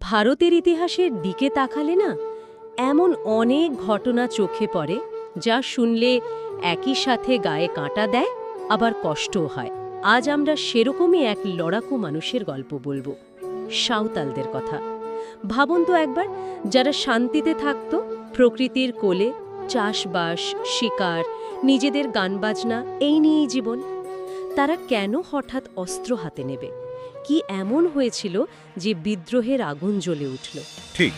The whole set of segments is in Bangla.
ভারতের ইতিহাসের দিকে তাকালে না এমন অনেক ঘটনা চোখে পড়ে যা শুনলে একই সাথে গায়ে কাঁটা দেয়, আবার কষ্টও হয়। আজ আমরা সেরকমই এক লড়াকু মানুষের গল্প বলবো, সাঁওতালদের কথা। ভাবুন তো একবার, যারা শান্তিতে থাকত প্রকৃতির কোলে, চাষবাস, শিকার, নিজেদের গানবাজনা এই নিয়েই জীবন। তারা কেন হঠাৎ অস্ত্র হাতে নেবে? কি এমন হয়েছিল যে বিদ্রোহের আগুন জ্বলে উঠল? ঠিক,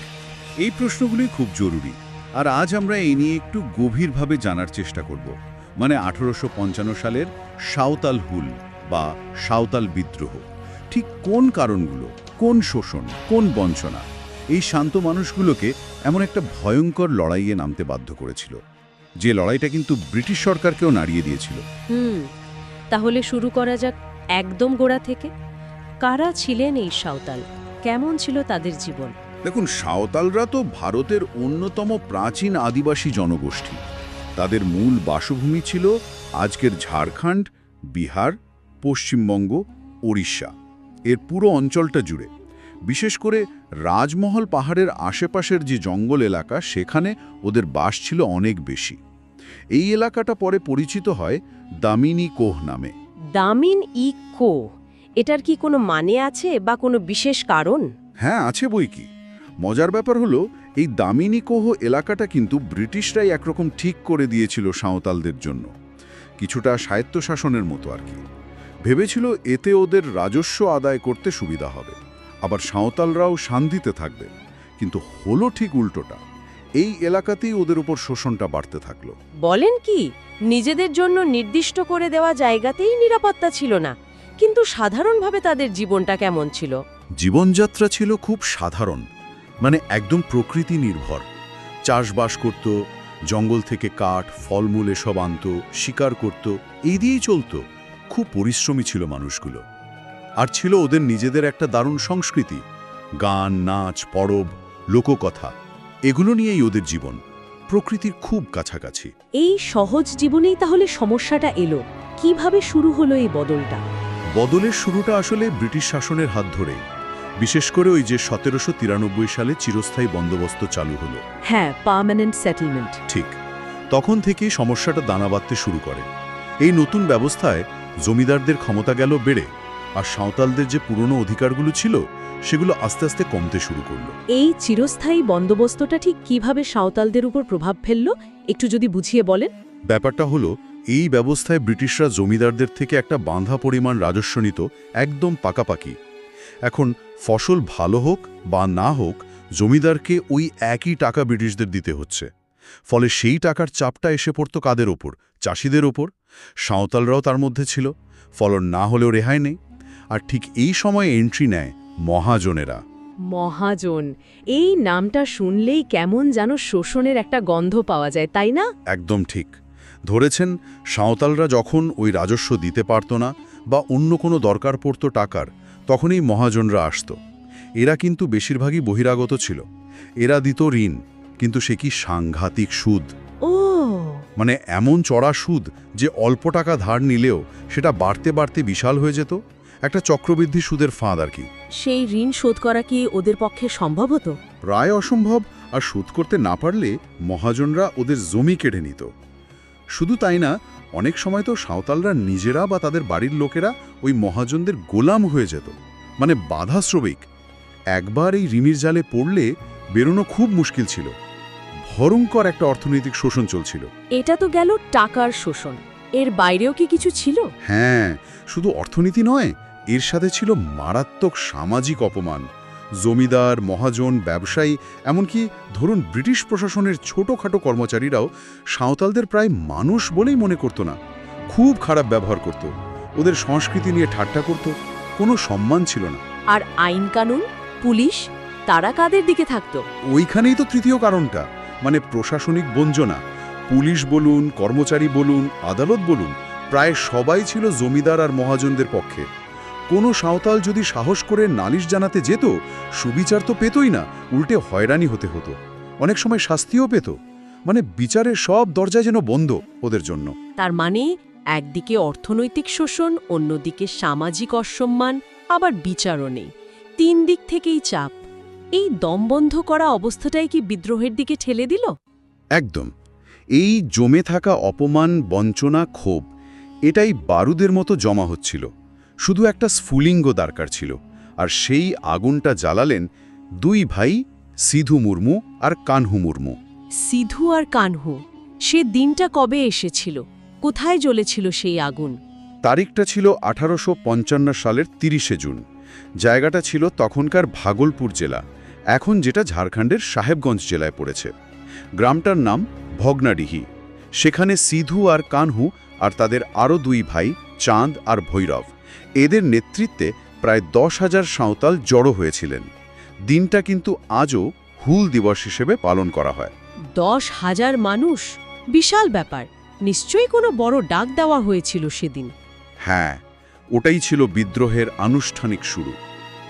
এই প্রশ্নগুলি খুব জরুরি। আর আজ আমরা এই নিয়ে একটু গভীরভাবে জানার চেষ্টা করব। মানে 1855 সালের সাঁওতাল হুল বা সাঁওতাল বিদ্রোহ ঠিক কোন কারণগুলো, কোন শোষণ, কোন বঞ্চনা এই শান্ত মানুষগুলোকে এমন একটা ভয়ঙ্কর লড়াইয়ে নামতে বাধ্য করেছিল, যে লড়াইটা কিন্তু ব্রিটিশ সরকারকেও নাড়িয়ে দিয়েছিল। তাহলে শুরু করা যাক একদম গোড়া থেকে। কারা ছিলেন এই সাঁওতাল? কেমন ছিল তাদের জীবন? দেখুন, সাঁওতালরা তো ভারতের অন্যতম প্রাচীন আদিবাসী জনগোষ্ঠী। তাদের মূল বাসভূমি ছিল আজকের ঝাড়খণ্ড, বিহার, পশ্চিমবঙ্গ, ওড়িশা, এর পুরো অঞ্চলটা জুড়ে। বিশেষ করে রাজমহল পাহাড়ের আশেপাশের যে জঙ্গল এলাকা, সেখানে ওদের বাস ছিল অনেক বেশি। এই এলাকাটা পরে পরিচিত হয় দামিনী কোহ নামে। দামিন ই কোহ, এটার কি কোনো মানে আছে বা কোনো বিশেষ কারণ? হ্যাঁ, আছে বই কি। মজার ব্যাপার হলো, এই দামিনী কোহ এলাকাটা কিন্তু ব্রিটিশরাই একরকম ঠিক করে দিয়েছিল সাঁওতালদের জন্য, কিছুটা স্বায়ত্তশাসনের মতো আর কি। ভেবেছিল এতে ওদের রাজস্ব আদায় করতে সুবিধা হবে, আবার সাঁওতালরাও শান্তিতে থাকবে। কিন্তু হলো ঠিক উল্টোটা। এই এলাকাতেই ওদের উপর শোষণটা বাড়তে থাকলো। বলেন কি, নিজেদের জন্য নির্দিষ্ট করে দেওয়া জায়গাতেই নিরাপত্তা ছিল না? কিন্তু সাধারণভাবে তাদের জীবনটা কেমন ছিল? জীবনযাত্রা ছিল খুব সাধারণ, মানে একদম প্রকৃতি নির্ভর। চাষবাস করত, জঙ্গল থেকে কাঠ, ফলমূল এসব আনত, শিকার করত, এই দিয়েই চলত। খুব পরিশ্রমী ছিল মানুষগুলো। আর ছিল ওদের নিজেদের একটা দারুণ সংস্কৃতি, গান, নাচ, পরব, লোককথা, এগুলো নিয়েই ওদের জীবন, প্রকৃতির খুব কাছাকাছি। এই সহজ জীবনেই তাহলে সমস্যাটা এলো কিভাবে? শুরু হলো এই বদলটা? বদলের শুরুটা আসলে ব্রিটিশ শাসনের হাত ধরেই, বিশেষ করে ওই যে 1793 সালে চিরস্থায়ী বন্দোবস্ত চালু হলো। হ্যাঁ, পার্মানেন্ট সেটেলমেন্ট। ঠিক, তখন থেকেই সমস্যাটা দানা বাঁধতে শুরু করে। এই নতুন ব্যবস্থায় জমিদারদের ক্ষমতা গেল বেড়ে, আর সাঁওতালদের যে পুরনো অধিকারগুলো ছিল সেগুলো আস্তে আস্তে কমতে শুরু করলো। এই চিরস্থায়ী বন্দোবস্তটা ঠিক কিভাবে সাঁওতালদের উপর প্রভাব ফেললো, একটু যদি বুঝিয়ে বলেন। ব্যাপারটা হলো, এই ব্যবস্থায় ব্রিটিশরা জমিদারদের থেকে একটা বাঁধা পরিমাণ রাজস্ব নিত, একদম পাকাপাকি। এখন ফসল ভালো হোক বা না হোক, জমিদারকে ওই একই টাকা ব্রিটিশদের দিতে হচ্ছে। ফলে সেই টাকার চাপটা এসে পড়ত কাদের ওপর? চাষিদের ওপর। সাঁওতালরাও তার মধ্যে ছিল, ফলন না হলেও রেহাই নেই। আর ঠিক এই সময়ে এন্ট্রি নেয় মহাজনেরা। মহাজন, এই নামটা শুনলেই কেমন যেন শোষণের একটা গন্ধ পাওয়া যায়, তাই না? একদম ঠিক ধরেছেন। সাঁওতালরা যখন ওই রাজস্ব দিতে পারত না বা অন্য কোনো দরকার পড়ত টাকার, তখনই মহাজনরা আসত। এরা কিন্তু বেশিরভাগই বহিরাগত ছিল। এরা দিত ঋণ, কিন্তু সে কি সাংঘাতিক সুদ! ও, মানে এমন চড়া সুদ যে অল্প টাকা ধার নিলেও সেটা বাড়তে বাড়তে বিশাল হয়ে যেত। একটা চক্রবৃদ্ধি সুদের ফাঁদ আর কি। সেই ঋণ শোধ করা কি ওদের পক্ষে সম্ভব হতো? প্রায় অসম্ভব। আর শোধ করতে না পারলে মহাজনরা ওদের জমি কেড়ে নিত। শুধু তাই না, অনেক সময় তো সাঁওতালরা নিজেরা বা তাদের বাড়ির লোকেরা ওই মহাজনদের গোলাম হয়ে যেত, মানে বাধা শ্রমিক। একবার এই ঋণের জালে পড়লে বেরোনো খুব মুশকিল ছিল। ভয়ঙ্কর একটা অর্থনৈতিক শোষণ চলছিল। এটা তো গেল টাকার শোষণ, এর বাইরেও কি কিছু ছিল? হ্যাঁ, শুধু অর্থনীতি নয়, এর সাথে ছিল মারাত্মক সামাজিক অপমান। জমিদার, মহাজন, ব্যবসায়ী, এমনকি ধরুন ব্রিটিশ প্রশাসনের ছোটখাটো কর্মচারীরাও সাঁওতালদের প্রায় মানুষ বলেই মনে করত না। খুব খারাপ ব্যবহার করত, ওদের সংস্কৃতি নিয়ে ঠাট্টা করত, কোনো সম্মান ছিল না। আর আইন কানুন, পুলিশ, তারা কাদের দিকে থাকতো? ওইখানেই তো তৃতীয় কারণটা, মানে প্রশাসনিক বঞ্চনা। পুলিশ বলুন, কর্মচারী বলুন, আদালত বলুন, প্রায় সবাই ছিল জমিদার আর মহাজনদের পক্ষে। কোনো সাঁওতাল যদি সাহস করে নালিশ জানাতে যেত, সুবিচার তো পেতই না, উল্টে হয়রানি হতে হতো। অনেক সময় শাস্তিও পেত। মানে বিচারের সব দরজা যেন বন্ধ ওদের জন্য। তার মানে একদিকে অর্থনৈতিক শোষণ, অন্যদিকে সামাজিক অসম্মান, আবার বিচারও নেই। তিন দিক থেকেই চাপ। এই দমবন্ধ করা অবস্থাটাই কি বিদ্রোহের দিকে ঠেলে দিল? একদম। এই জমে থাকা অপমান, বঞ্চনা, ক্ষোভ এটাই বারুদের মতো জমা হচ্ছিল। শুধু একটা স্ফুলিঙ্গ দরকার ছিল, আর সেই আগুনটা জ্বালালেন দুই ভাই, সিধু মুর্মু আর কানহু মুর্মু। সিধু আর কানহু, সে দিনটা কবে এসেছিল? কোথায় জ্বলেছিল সেই আগুন? তারিখটা ছিল 1855 সালের 30শে জুন। জায়গাটা ছিল তখনকার ভাগলপুর জেলা, এখন যেটা ঝাড়খণ্ডের সাহেবগঞ্জ জেলায় পড়েছে। গ্রামটার নাম ভগনাডিহি। সেখানে সিধু আর কানহু আর তাদের আরও দুই ভাই, চাঁদ আর ভৈরব, এদের নেতৃত্বে প্রায় 10,000 সাঁওতাল জড়ো হয়েছিলেন। দিনটা কিন্তু আজও হুল দিবস হিসেবে পালন করা হয়। 10,000 মানুষ, বিশাল ব্যাপার। নিশ্চয়ই কোনো বড় ডাক দেওয়া হয়েছিল সেদিন। হ্যাঁ, ওটাই ছিল বিদ্রোহের আনুষ্ঠানিক শুরু।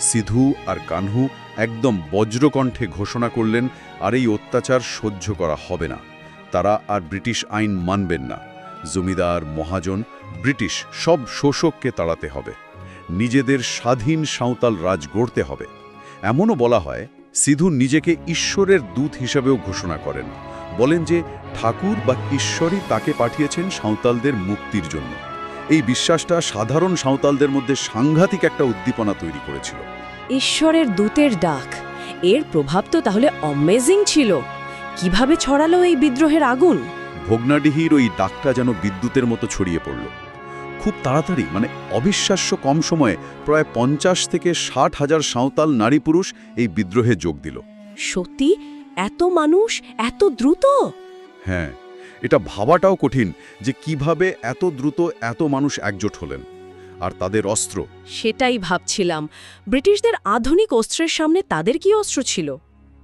সিধু আর কানহু একদম বজ্রকণ্ঠে ঘোষণা করলেন, আর এই অত্যাচার সহ্য করা হবে না। তারা আর ব্রিটিশ আইন মানবেন না। জমিদার, মহাজন, ব্রিটিশ সব শোষককে তাড়াতে হবে। নিজেদের স্বাধীন সাঁওতাল রাজ গড়তে হবে। এমনও বলা হয়, সিধু নিজেকে ঈশ্বরের দূত হিসাবেও ঘোষণা করেন। বলেন যে ঠাকুর বা ঈশ্বরই তাকে পাঠিয়েছেন সাঁওতালদের মুক্তির জন্য। এই বিশ্বাসটা সাধারণ সাঁওতালদের মধ্যে সাংঘাতিক একটা উদ্দীপনা তৈরি করেছিল। ঈশ্বরের দূতের ডাক, এর প্রভাব তো তাহলে অ্যামেজিং ছিল। কিভাবে ছড়ালো এই বিদ্রোহের আগুন? ভগনাডিহির ওই ডাকটা যেন বিদ্যুতের মতো ছড়িয়ে পড়ল। খুব তাড়াতাড়ি, মানে অবিশ্বাস্য কম সময়ে, প্রায় 50 থেকে 60,000 সাঁওতাল নারী পুরুষ এই বিদ্রোহে যোগ দিল। সত্যি এত মানুষ, এত দ্রুত? হ্যাঁ, এটা ভাবাটাও কঠিন যে কিভাবে এত দ্রুত এত মানুষ একজোট হলেন। আর তাদের অস্ত্র? সেটাই ভাবছিলাম, ব্রিটিশদের আধুনিক অস্ত্রের সামনে তাদের কি অস্ত্র ছিল?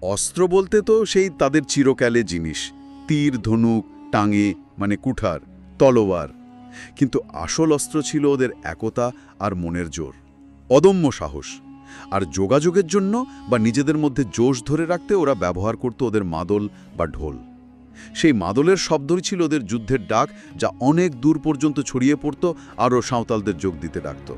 অস্ত্র বলতে তো সেই তাদের চিরকালে জিনিস, তীর, ধনুক, টাঙে মানে কুঠার, তলোয়ার। কিন্তু আসল অস্ত্র ছিল ওদের একতা আর মনের জোর, অদম্য সাহস। আর যোগাযোগের জন্য বা নিজেদের মধ্যে জোশ ধরে রাখতে ওরা ব্যবহার করত ওদের মাদল বা ঢোল। সেই মাদলের শব্দই ছিল ওদের যুদ্ধের ডাক, যা অনেক দূর পর্যন্ত ছড়িয়ে পড়ত, আরও সাঁওতালদের যোগ দিতে ডাকত।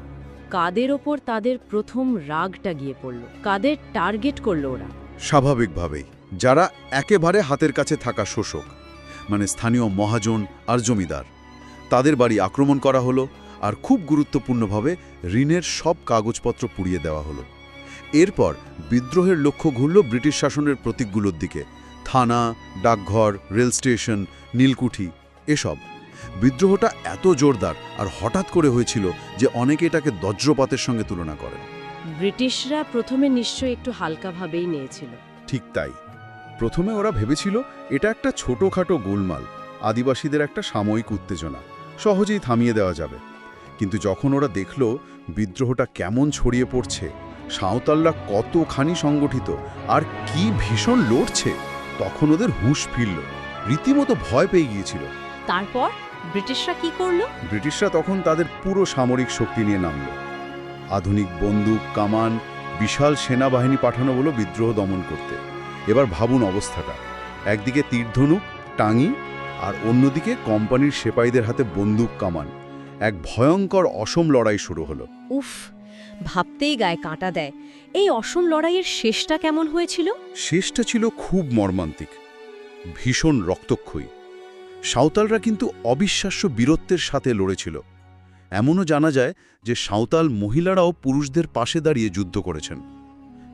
কাদের ওপর তাদের প্রথম রাগটা গিয়ে পড়ল? কাদের টার্গেট করলো ওরা? স্বাভাবিকভাবেই যারা একেবারে হাতের কাছে থাকা শোষক, মানে স্থানীয় মহাজন আর জমিদার, তাদের বাড়ি আক্রমণ করা হলো। আর খুব গুরুত্বপূর্ণভাবে ঋণের সব কাগজপত্র পুড়িয়ে দেওয়া হলো। এরপর বিদ্রোহের লক্ষ্য ঘুরল ব্রিটিশ শাসনের প্রতীকগুলোর দিকে, থানা, ডাকঘর, রেল স্টেশন, নীলকুঠি, এসব। বিদ্রোহটা এত জোরদার আর হঠাৎ করে হয়েছিল যে অনেকে এটাকে বজ্রপাতের সঙ্গে তুলনা করেন। ব্রিটিশরা প্রথমে নিশ্চয়ই একটু হালকাভাবেই নিয়েছিল। ঠিক তাই। প্রথমে ওরা ভেবেছিল এটা একটা ছোটোখাটো গোলমাল, আদিবাসীদের একটা সাময়িক উত্তেজনা, সহজেই থামিয়ে দেওয়া যাবে। কিন্তু যখন ওরা দেখল বিদ্রোহটা কেমন ছড়িয়ে পড়ছে, সাঁওতালরা কতখানি সংগঠিত আর কি ভীষণ লড়ছে, তখন ওদের হুঁশ ফিরল। রীতিমতো ভয় পেয়ে গিয়েছিল। তারপর ব্রিটিশরা কি করলো? ব্রিটিশরা তখন তাদের পুরো সামরিক শক্তি নিয়ে নামল। আধুনিক বন্দুক, কামান, বিশাল সেনাবাহিনী পাঠানো হলো বিদ্রোহ দমন করতে। এবার ভাবুন অবস্থাটা, একদিকে তীরধনুক, টাঙি, আর অন্যদিকে কোম্পানির সেপাইদের হাতে বন্দুক, কামান। এক ভয়ঙ্কর অসম লড়াই শুরু হলো। উফ, ভাবতেই গায়ে কাঁটা দেয়। এই অসম লড়াইয়ের শেষটা কেমন হয়েছিল? শেষটা ছিল খুব মর্মান্তিক, ভীষণ রক্তক্ষয়ী। সাঁওতালরা কিন্তু অবিশ্বাস্য বীরত্বের সাথে লড়েছিল। এমনও জানা যায় যে সাঁওতাল মহিলারাও পুরুষদের পাশে দাঁড়িয়ে যুদ্ধ করেছেন।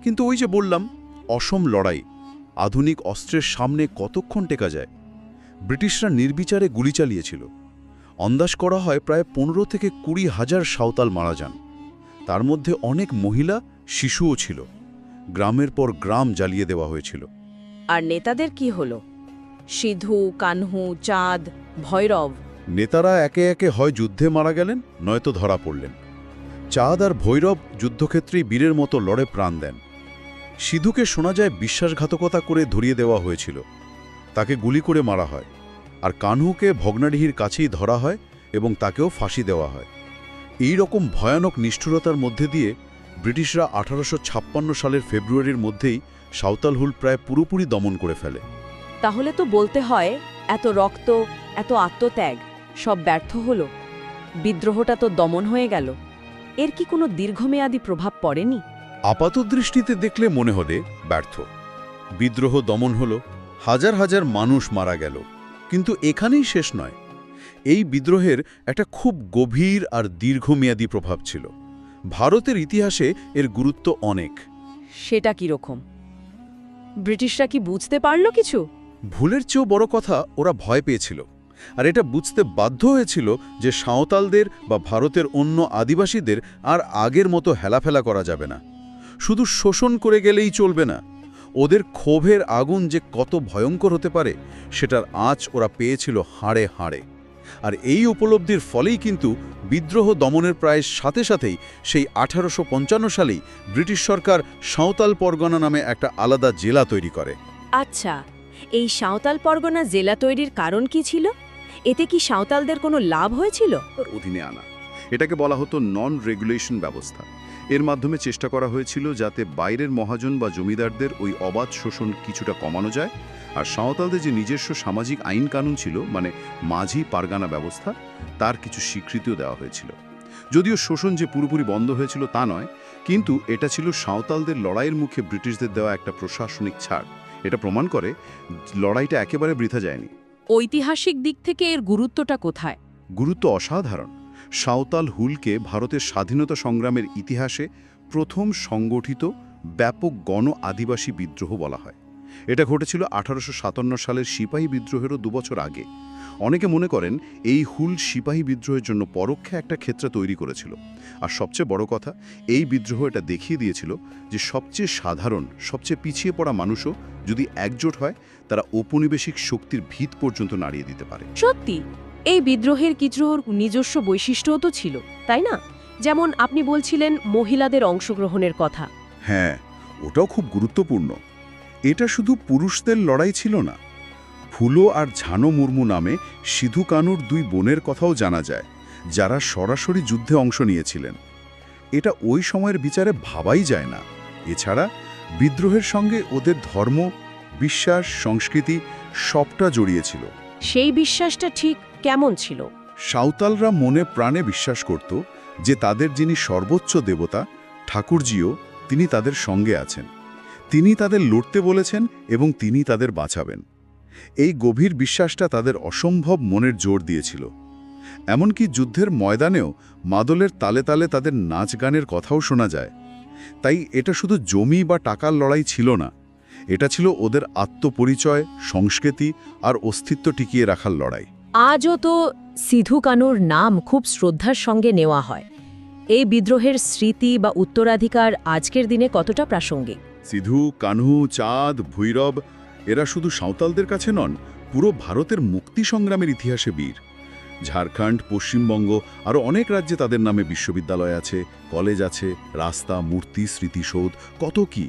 কিন্তু ওই যে বললাম, অসম লড়াই, আধুনিক অস্ত্রের সামনে কতক্ষণ টেকা যায়? ব্রিটিশরা নির্বিচারে গুলি চালিয়েছিল। অন্দাজ করা হয় প্রায় 15 থেকে 20,000 সাঁওতাল মারা যান। তার মধ্যে অনেক মহিলা, শিশুও ছিল। গ্রামের পর গ্রাম জ্বালিয়ে দেওয়া হয়েছিল। আর নেতাদের কি হলো? সিধু, কানহু, চাঁদ, ভৈরব? নেতারা একে একে হয় যুদ্ধে মারা গেলেন, নয়তো ধরা পড়লেন। চাঁদ আর ভৈরব যুদ্ধক্ষেত্রেই বীরের মতো লড়ে প্রাণ দেন। সিধুকে শোনা যায় বিশ্বাসঘাতকতা করে ধরিয়ে দেওয়া হয়েছিল, তাকে গুলি করে মারা হয়। আর কানহুকে ভগ্নাডিহির কাছেই ধরা হয় এবং তাকেও ফাঁসি দেওয়া হয়। এই রকম ভয়ানক নিষ্ঠুরতার মধ্যে দিয়ে ব্রিটিশরা 1856 সালের ফেব্রুয়ারির মধ্যেই সাঁওতাল হুল প্রায় পুরোপুরি দমন করে ফেলে। তাহলে তো বলতে হয় এত রক্ত, এত আত্মত্যাগ সব ব্যর্থ হলো। বিদ্রোহটা তো দমন হয়ে গেল, এর কি কোনো দীর্ঘমেয়াদী প্রভাব পড়েনি? আপাতদৃষ্টিতে দেখলে মনে হবে ব্যর্থ। বিদ্রোহ দমন হলো, হাজার হাজার মানুষ মারা গেল, কিন্তু এখানেই শেষ নয়। এই বিদ্রোহের একটা খুব গভীর আর দীর্ঘমেয়াদী প্রভাব ছিল। ভারতের ইতিহাসে এর গুরুত্ব অনেক। সেটা কীরকম? ব্রিটিশরা কি বুঝতে পারল কিছু? ভুলের চেয়েও বড় কথা, ওরা ভয় পেয়েছিল। আর এটা বুঝতে বাধ্য হয়েছিল যে সাঁওতালদের বা ভারতের অন্য আদিবাসীদের আর আগের মতো হেলাফেলা করা যাবে না। শুধু শোষণ করে গেলেই চলবে না। ওদের ক্ষোভের আগুন যে কত ভয়ঙ্কর হতে পারে সেটার আঁচ ওরা পেয়েছিল হাড়ে হাড়ে। আর এই উপলব্ধির ফলেই কিন্তু বিদ্রোহ দমনের প্রায় সাথে সাথেই সেই 1855 সালেই ব্রিটিশ সরকার সাঁওতাল পরগনা নামে একটা আলাদা জেলা তৈরি করে। আচ্ছা, এই সাঁওতাল পরগনা জেলা তৈরির কারণ কি ছিল? এতে কি সাঁওতালদের কোনো লাভ হয়েছিল? অধীনে আনা, এটাকে বলা হতো নন রেগুলেশন ব্যবস্থা। এর মাধ্যমে চেষ্টা করা হয়েছিল যাতে বাইরের মহাজন বা জমিদারদের ওই অবাধ শোষণ কিছুটা কমানো যায়, আর সাঁওতালদের যে নিজস্ব সামাজিক আইন কানুন ছিল, মানে মাঝি পারগানা ব্যবস্থা, তার কিছু স্বীকৃতিও দেওয়া হয়েছিল। যদিও শোষণ যে পুরোপুরি বন্ধ হয়েছিল তা নয়, কিন্তু এটা ছিল সাঁওতালদের লড়াইয়ের মুখে ব্রিটিশদের দেওয়া একটা প্রশাসনিক ছাড়। এটা প্রমাণ করে লড়াইটা একেবারে বৃথা যায়নি। ঐতিহাসিক দিক থেকে এর গুরুত্বটা কোথায়? গুরুত্ব অসাধারণ। সাঁওতাল হুলকে ভারতের স্বাধীনতা সংগ্রামের ইতিহাসে প্রথম সংগঠিত ব্যাপক গণ আদিবাসী বিদ্রোহ বলা হয়। এটা ঘটেছিল 1857 সালের সিপাহী বিদ্রোহেরও 2 বছর আগে। অনেকে মনে করেন এই হুল সিপাহী বিদ্রোহের জন্য পরোক্ষে একটা ক্ষেত্র তৈরি করেছিল। আর সবচেয়ে বড় কথা, এই বিদ্রোহ এটা দেখিয়ে দিয়েছিল যে সবচেয়ে সাধারণ, সবচেয়ে পিছিয়ে পড়া মানুষও যদি একজোট হয়, তারা ঔপনিবেশিক শক্তির ভিত পর্যন্ত নাড়িয়ে দিতে পারে। সত্যি, এই বিদ্রোহের কিছুর নিজস্ব বৈশিষ্ট্যও তো ছিল, তাই না? যেমন আপনি বলছিলেন মহিলাদের অংশগ্রহণের কথা। হ্যাঁ, ওটাও খুব গুরুত্বপূর্ণ। এটা শুধু পুরুষদের লড়াই ছিল না। ফুলো আর ঝানো মুর্মু নামে সিধু কানুর 2 বোনের কথাও জানা যায়, যারা সরাসরি যুদ্ধে অংশ নিয়েছিলেন। এটা ওই সময়ের বিচারে ভাবাই যায় না। এছাড়া বিদ্রোহের সঙ্গে ওদের ধর্ম, বিশ্বাস, সংস্কৃতি সবটা জড়িয়েছিল। সেই বিশ্বাসটা ঠিক কেমন ছিল? সাঁওতালরা মনে প্রাণে বিশ্বাস করত যে তাদের যিনি সর্বোচ্চ দেবতা ঠাকুরজিও, তিনি তাদের সঙ্গে আছেন। তিনি তাদের লড়তে বলেছেন এবং তিনি তাদের বাঁচাবেন। এই গভীর বিশ্বাসটা তাদের অসম্ভব মনের জোর দিয়েছিল। এমনকি যুদ্ধের ময়দানেও মাদলের তালে তালে তাদের নাচ গানের কথাও শোনা যায়। তাই এটা শুধু জমি বা টাকার লড়াই ছিল না, এটা ছিল ওদের আত্মপরিচয়, সংস্কৃতি আর অস্তিত্ব টিকিয়ে রাখার লড়াই। আজও তো সিধু কানুর নাম খুব শ্রদ্ধার সঙ্গে নেওয়া হয়। এই বিদ্রোহের স্মৃতি বা উত্তরাধিকার আজকের দিনে কতটা প্রাসঙ্গিক? সিধু, কানহু, চাঁদ, ভৈরব এরা শুধু সাঁওতালদের কাছে নন, পুরো ভারতের মুক্তি সংগ্রামের ইতিহাসে বীর। ঝাড়খণ্ড, পশ্চিমবঙ্গ আরও অনেক রাজ্যে তাদের নামে বিশ্ববিদ্যালয় আছে, কলেজ আছে, রাস্তা, মূর্তি, স্মৃতিসৌধ, কত কি।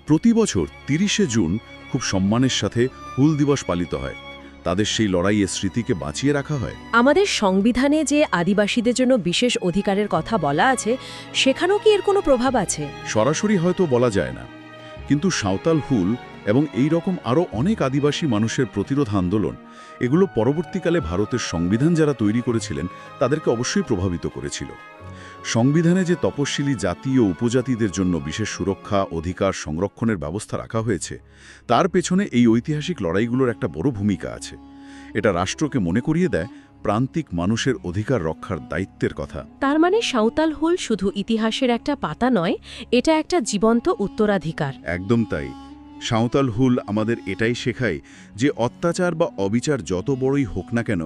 প্রতি বছর 30শে জুন খুব সম্মানের সাথে হুল দিবস পালিত হয়। তাদের সেই লড়াইয়ের স্মৃতিকে বাঁচিয়ে রাখা হয়। আমাদের সংবিধানে যে আদিবাসীদের জন্য বিশেষ অধিকারের কথা বলা আছে, সেখানেও কি এর কোনো প্রভাব আছে? সরাসরি হয়তো বলা যায় না, কিন্তু সাঁওতাল হুল এবং এই রকম আরও অনেক আদিবাসী মানুষের প্রতিরোধ আন্দোলন, এগুলো পরবর্তীকালে ভারতের সংবিধান যারা তৈরি করেছিলেন তাদেরকে অবশ্যই প্রভাবিত করেছিল। সংবিধানে যে তপশিলি জাতি ও উপজাতিদের জন্য বিশেষ সুরক্ষা, অধিকার সংরক্ষণের ব্যবস্থা রাখা হয়েছে, তার পেছনে এই ঐতিহাসিক লড়াইগুলোর একটা বড় ভূমিকা আছে। এটা রাষ্ট্রকে মনে করিয়ে দেয় প্রান্তিক মানুষের অধিকার রক্ষার দায়িত্বের কথা। তার মানে সাঁওতাল হুল শুধু ইতিহাসের একটা পাতা নয়, এটা একটা জীবন্ত উত্তরাধিকার। একদম তাই। সাঁওতাল হুল আমাদের এটাই শেখায় যে অত্যাচার বা অবিচার যত বড়ই হোক না কেন,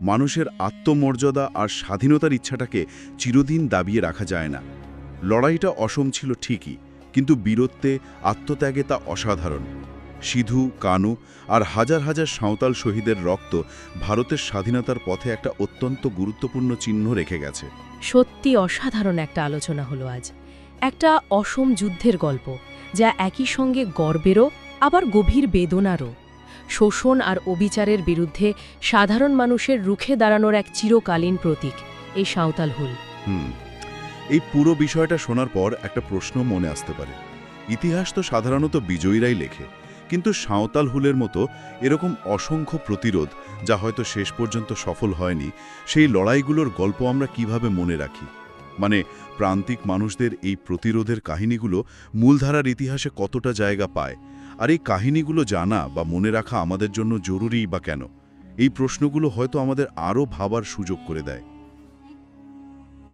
মানুষের আত্মমর্যাদা আর স্বাধীনতার ইচ্ছাটাকে চিরদিন দাবিয়ে রাখা যায় না। লড়াইটা অসম ছিল ঠিকই, কিন্তু বীরত্বে, আত্মত্যাগে তা অসাধারণ। সিধু, কানু আর হাজার হাজার সাঁওতাল শহীদের রক্ত ভারতের স্বাধীনতার পথে একটা অত্যন্ত গুরুত্বপূর্ণ চিহ্ন রেখে গেছে। সত্যি অসাধারণ একটা আলোচনা হলো আজ। একটা অসম যুদ্ধের গল্প, যা একই সঙ্গে গর্বেরও আবার গভীর বেদনারও। শোষণ আর অবিচারের বিরুদ্ধে সাধারণ মানুষের রুখে দাঁড়ানোর এক চিরকালীন প্রতীক এই সাঁওতাল হুল। এই পুরো বিষয়টা শোনার পর একটা প্রশ্ন মনে আসতে পারে। ইতিহাস তো সাধারণত বিজয়ীরাই লেখে, কিন্তু সাঁওতাল হুলের মতো এরকম অসংখ্য প্রতিরোধ, যা হয়তো শেষ পর্যন্ত সফল হয়নি, সেই লড়াইগুলোর গল্প আমরা কিভাবে মনে রাখি? মানে প্রান্তিক মানুষদের এই প্রতিরোধের কাহিনীগুলো মূলধারার ইতিহাসে কতটা জায়গা পায়, আর এই কাহিনীগুলো জানা বা মনে রাখা আমাদের জন্য জরুরি বা কেন? এই প্রশ্নগুলো হয়তো আমাদের আরও ভাবার সুযোগ করে দেয়।